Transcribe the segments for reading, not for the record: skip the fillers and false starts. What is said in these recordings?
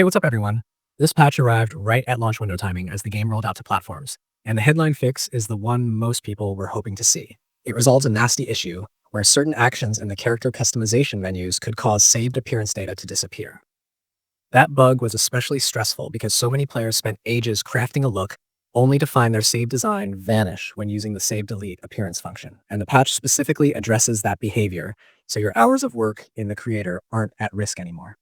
Hey, what's up, everyone? This patch arrived right at launch window timing as the game rolled out to platforms, and the headline fix is the one most people were hoping to see. It resolves a nasty issue where certain actions in the character customization menus could cause saved appearance data to disappear. That bug was especially stressful because so many players spent ages crafting a look only to find their save design vanish when using the save delete appearance function. And the patch specifically addresses that behavior, so your hours of work in the creator aren't at risk anymore.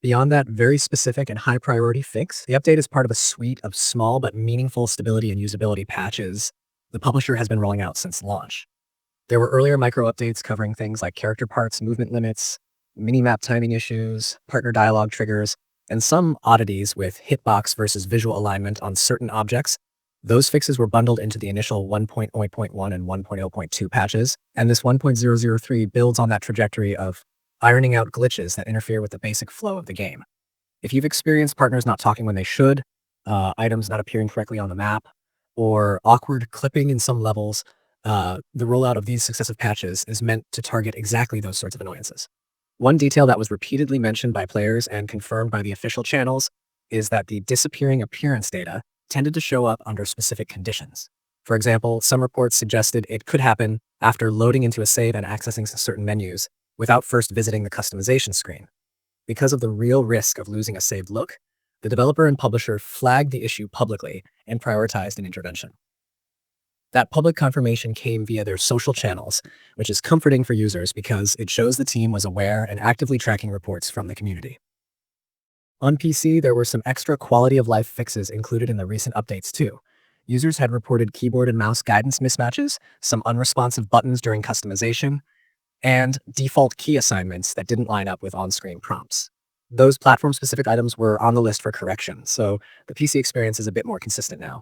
Beyond that very specific and high priority fix, the update is part of a suite of small but meaningful stability and usability patches the publisher has been rolling out since launch. There were earlier micro updates covering things like character parts, movement limits, minimap timing issues, partner dialogue triggers, and some oddities with hitbox versus visual alignment on certain objects. Those fixes were bundled into the initial 1.0.1 and 1.0.2 patches, and this 1.003 builds on that trajectory of ironing out glitches that interfere with the basic flow of the game. If you've experienced partners not talking when they should, items not appearing correctly on the map, or awkward clipping in some levels, the rollout of these successive patches is meant to target exactly those sorts of annoyances. One detail that was repeatedly mentioned by players and confirmed by the official channels is that the disappearing appearance data tended to show up under specific conditions. For example, some reports suggested it could happen after loading into a save and accessing certain menus without first visiting the customization screen. Because of the real risk of losing a saved look, the developer and publisher flagged the issue publicly and prioritized an intervention. That public confirmation came via their social channels, which is comforting for users because it shows the team was aware and actively tracking reports from the community. On PC, there were some extra quality of life fixes included in the recent updates too. Users had reported keyboard and mouse guidance mismatches, some unresponsive buttons during customization, and default key assignments that didn't line up with on-screen prompts. Those platform-specific items were on the list for correction, so the PC experience is a bit more consistent now.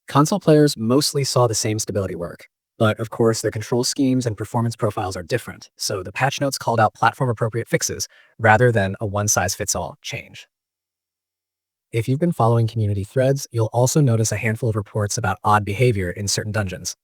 Console players mostly saw the same stability work, but of course their control schemes and performance profiles are different, so the patch notes called out platform-appropriate fixes rather than a one-size-fits-all change. If you've been following community threads, you'll also notice a handful of reports about odd behavior in certain dungeons.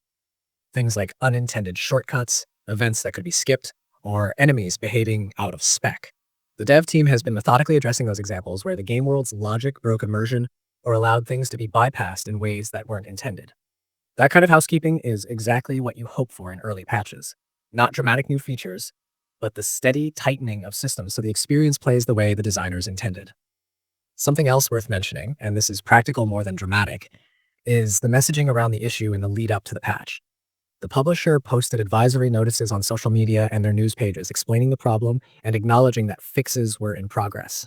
Things like unintended shortcuts, events that could be skipped, or enemies behaving out of spec. The dev team has been methodically addressing those examples where the game world's logic broke immersion or allowed things to be bypassed in ways that weren't intended. That kind of housekeeping is exactly what you hope for in early patches. Not dramatic new features, but the steady tightening of systems so the experience plays the way the designers intended. Something else worth mentioning, and this is practical more than dramatic, is the messaging around the issue in the lead up to the patch. The publisher posted advisory notices on social media and their news pages explaining the problem and acknowledging that fixes were in progress.